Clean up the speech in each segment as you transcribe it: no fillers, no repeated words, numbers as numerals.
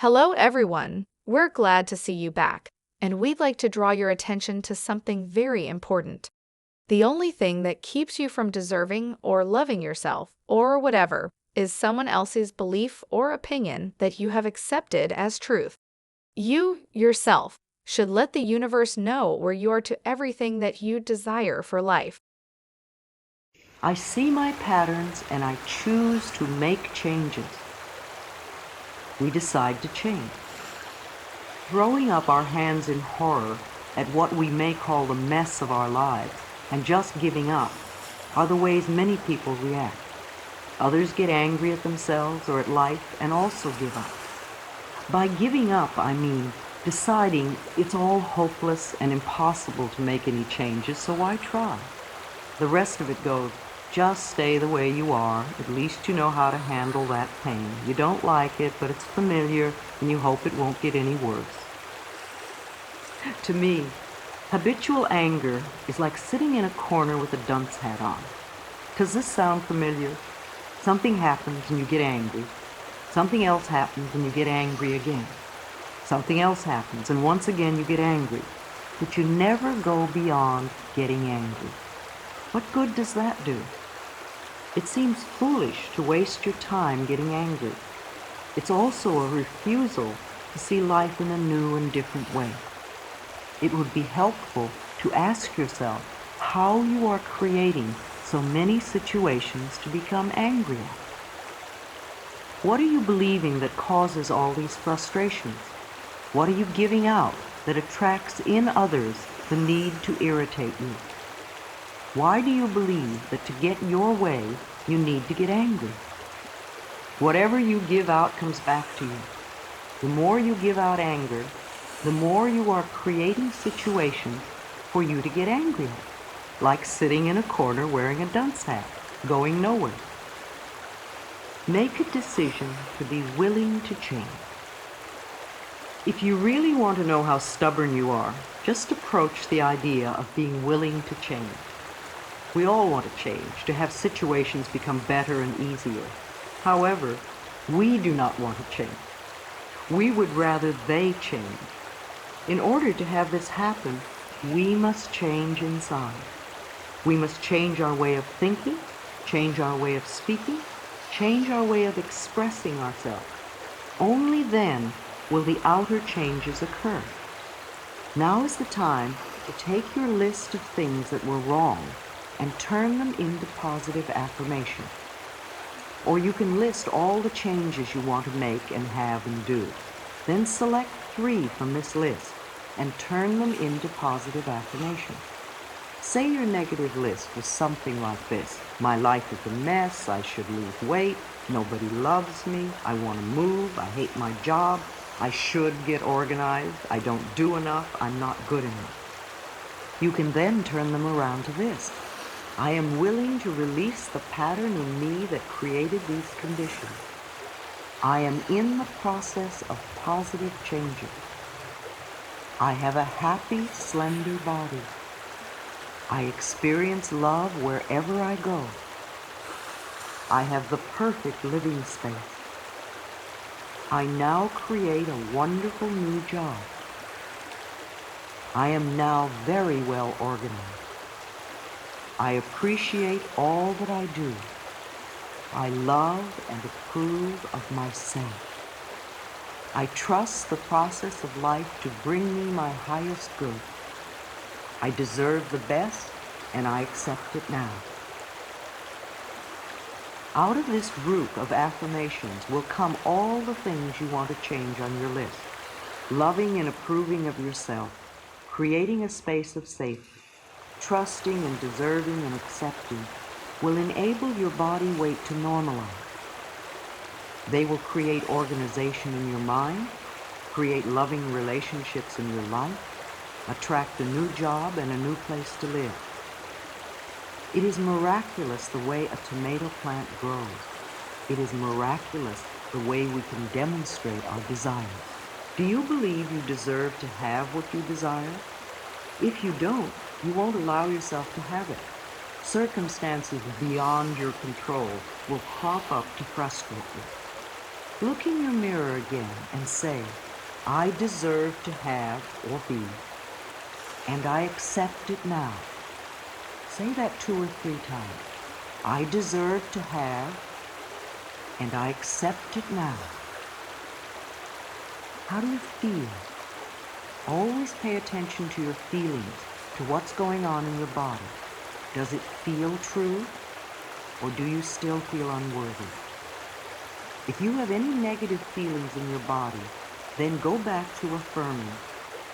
Hello, everyone. We're glad to see you back, and we'd like to draw your attention to something very important. The only thing that keeps you from deserving or loving yourself, or whatever, is someone else's belief or opinion that you have accepted as truth. You, yourself, should let the universe know where you are to everything that you desire for life. I see my patterns and I choose to make changes. We decide to change. Throwing up our hands in horror at what we may call the mess of our lives and just giving up are the ways many people react. Others get angry at themselves or at life and also give up. By giving up, I mean deciding it's all hopeless and impossible to make any changes, so why try? The rest of it goes, just stay the way you are. At least you know how to handle that pain. You don't like it, but it's familiar, and you hope it won't get any worse. To me, habitual anger is like sitting in a corner with a dunce hat on. Does this sound familiar? Something happens and you get angry. Something else happens and you get angry again. Something else happens and once again you get angry. But you never go beyond getting angry. What good does that do? It seems foolish to waste your time getting angry. It's also a refusal to see life in a new and different way. It would be helpful to ask yourself how you are creating so many situations to become angry at. What are you believing that causes all these frustrations? What are you giving out that attracts in others the need to irritate you? Why do you believe that to get your way, you need to get angry? Whatever you give out comes back to you. The more you give out anger, the more you are creating situations for you to get angry at, like sitting in a corner wearing a dunce hat, going nowhere. Make a decision to be willing to change. If you really want to know how stubborn you are, just approach the idea of being willing to change. We all want to change, to have situations become better and easier. However, we do not want to change. We would rather they change. In order to have this happen, we must change inside. We must change our way of thinking, change our way of speaking, change our way of expressing ourselves. Only then will the outer changes occur. Now is the time to take your list of things that were wrong and turn them into positive affirmation. Or you can list all the changes you want to make and have and do. Then select 3 from this list and turn them into positive affirmation. Say your negative list was something like this. My life is a mess, I should lose weight, nobody loves me, I want to move, I hate my job, I should get organized, I don't do enough, I'm not good enough. You can then turn them around to this. I am willing to release the pattern in me that created these conditions. I am in the process of positive changes. I have a happy, slender body. I experience love wherever I go. I have the perfect living space. I now create a wonderful new job. I am now very well organized. I appreciate all that I do. I love and approve of myself. I trust the process of life to bring me my highest good. I deserve the best, and I accept it now. Out of this group of affirmations will come all the things you want to change on your list. Loving and approving of yourself, creating a space of safety, trusting and deserving and accepting will enable your body weight to normalize. They will create organization in your mind, create loving relationships in your life, attract a new job and a new place to live. It is miraculous the way a tomato plant grows. It is miraculous the way we can demonstrate our desires. Do you believe you deserve to have what you desire? If you don't, you won't allow yourself to have it. Circumstances beyond your control will crop up to frustrate you. Look in your mirror again and say, I deserve to have or be, and I accept it now. Say that 2 or 3 times. I deserve to have, and I accept it now. How do you feel? Always pay attention to your feelings, to what's going on in your body. Does it feel true, or do you still feel unworthy? If you have any negative feelings in your body, then go back to affirming,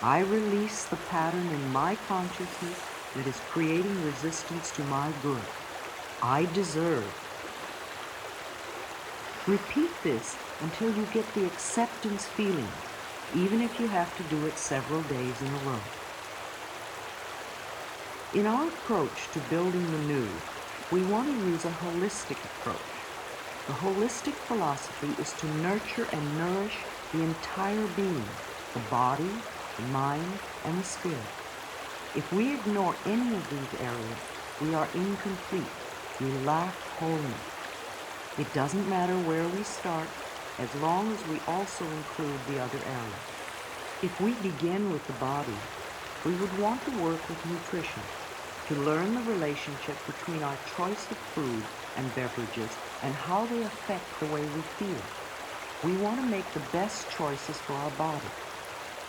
I release the pattern in my consciousness that is creating resistance to my good. I deserve. Repeat this until you get the acceptance feeling, even if you have to do it several days in a row. In our approach to building the new, we want to use a holistic approach. The holistic philosophy is to nurture and nourish the entire being, the body, the mind, and the spirit. If we ignore any of these areas, we are incomplete. We lack wholeness. It doesn't matter where we start, as long as we also include the other areas. If we begin with the body, we would want to work with nutrition, to learn the relationship between our choice of food and beverages and how they affect the way we feel. We want to make the best choices for our body.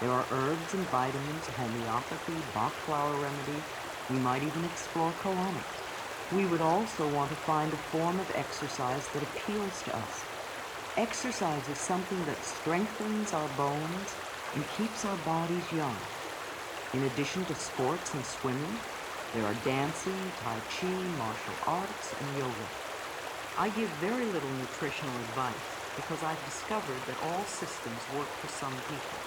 There are herbs and vitamins, homeopathy, Bach flower remedies. We might even explore colonics. We would also want to find a form of exercise that appeals to us. Exercise is something that strengthens our bones and keeps our bodies young. In addition to sports and swimming, there are dancing, tai chi, martial arts, and yoga. I give very little nutritional advice because I've discovered that all systems work for some people.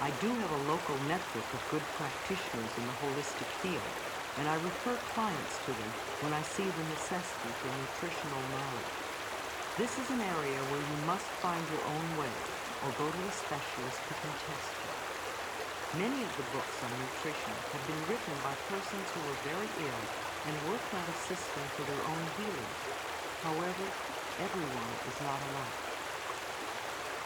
I do have a local network of good practitioners in the holistic field, and I refer clients to them when I see the necessity for nutritional knowledge. This is an area where you must find your own way or go to a specialist who can test you. Many of the books on nutrition have been written by persons who were very ill and worked out a system for their own healing. However, everyone is not alike.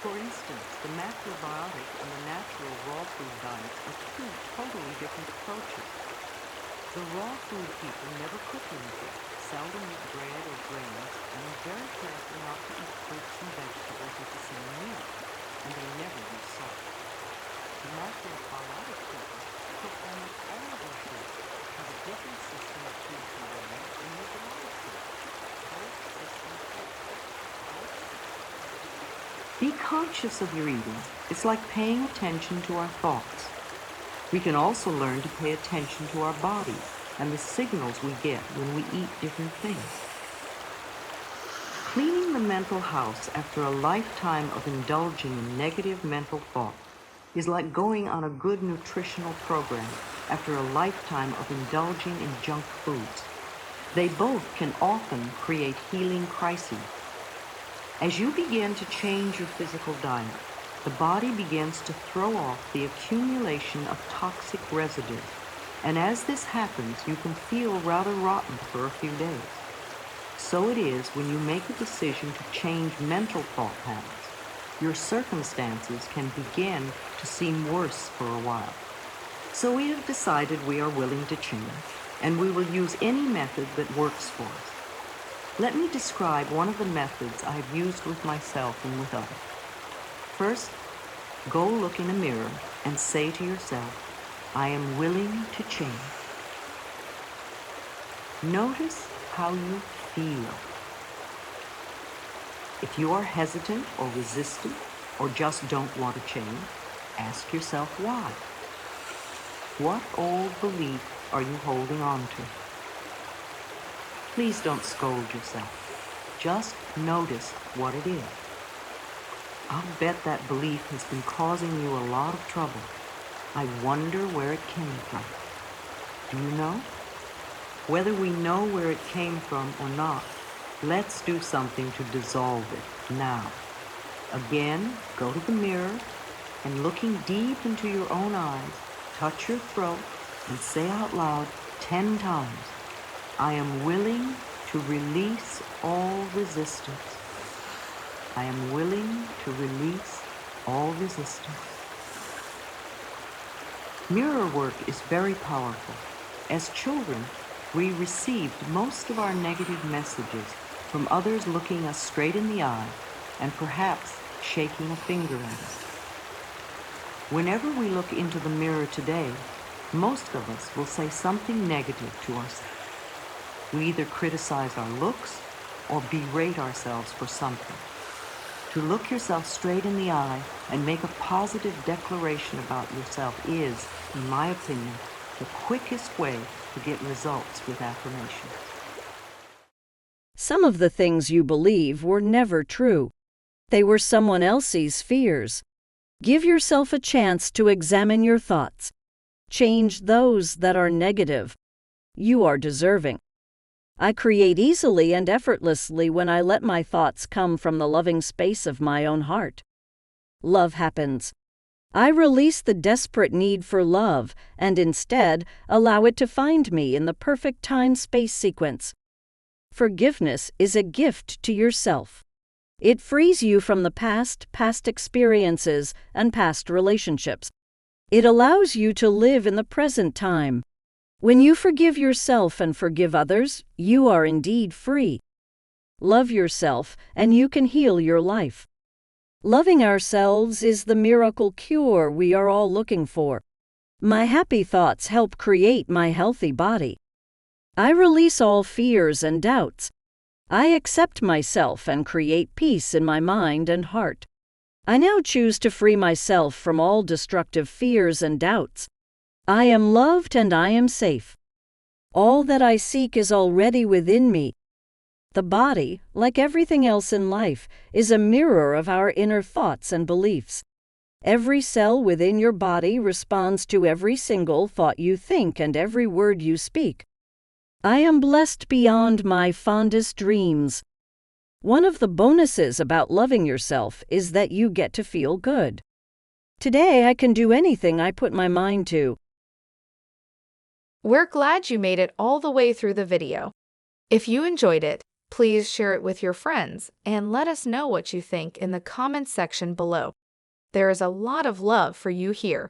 For instance, the macrobiotic and the natural raw food diets are 2 totally different approaches. The raw food people never cook anything, seldom eat bread or grains, and are very careful not to eat fruits and vegetables with the same meal, and they never use salt. The macrobiotic people cook almost all of their food, have a different system of food conversion, and use a lot of food. Both systems work. Be conscious of your eating. It's like paying attention to our thoughts. We can also learn to pay attention to our bodies and the signals we get when we eat different things. Cleaning the mental house after a lifetime of indulging in negative mental thought is like going on a good nutritional program after a lifetime of indulging in junk foods. They both can often create healing crises. As you begin to change your physical diet, the body begins to throw off the accumulation of toxic residue. And as this happens, you can feel rather rotten for a few days. So it is when you make a decision to change mental thought patterns. Your circumstances can begin to seem worse for a while. So we have decided we are willing to change, and we will use any method that works for us. Let me describe one of the methods I have used with myself and with others. First, go look in a mirror and say to yourself, I am willing to change. Notice how you feel. If you are hesitant or resistant or just don't want to change, ask yourself why. What old belief are you holding on to? Please don't scold yourself. Just notice what it is. I'll bet that belief has been causing you a lot of trouble. I wonder where it came from. Do you know? Whether we know where it came from or not, let's do something to dissolve it now. Again, go to the mirror and looking deep into your own eyes, touch your throat and say out loud 10 times, I am willing to release all resistance. I am willing to release all resistance. Mirror work is very powerful. As children, we received most of our negative messages from others looking us straight in the eye and perhaps shaking a finger at us. Whenever we look into the mirror today, most of us will say something negative to ourselves. We either criticize our looks or berate ourselves for something. To look yourself straight in the eye and make a positive declaration about yourself is, in my opinion, the quickest way to get results with affirmation. Some of the things you believe were never true. They were someone else's fears. Give yourself a chance to examine your thoughts. Change those that are negative. You are deserving. I create easily and effortlessly when I let my thoughts come from the loving space of my own heart. Love happens. I release the desperate need for love and instead allow it to find me in the perfect time-space sequence. Forgiveness is a gift to yourself. It frees you from the past experiences, and past relationships. It allows you to live in the present time. When you forgive yourself and forgive others, you are indeed free. Love yourself, and you can heal your life. Loving ourselves is the miracle cure we are all looking for. My happy thoughts help create my healthy body. I release all fears and doubts. I accept myself and create peace in my mind and heart. I now choose to free myself from all destructive fears and doubts. I am loved and I am safe. All that I seek is already within me. The body, like everything else in life, is a mirror of our inner thoughts and beliefs. Every cell within your body responds to every single thought you think and every word you speak. I am blessed beyond my fondest dreams. One of the bonuses about loving yourself is that you get to feel good. Today I can do anything I put my mind to. We're glad you made it all the way through the video. If you enjoyed it, please share it with your friends and let us know what you think in the comments section below. There is a lot of love for you here.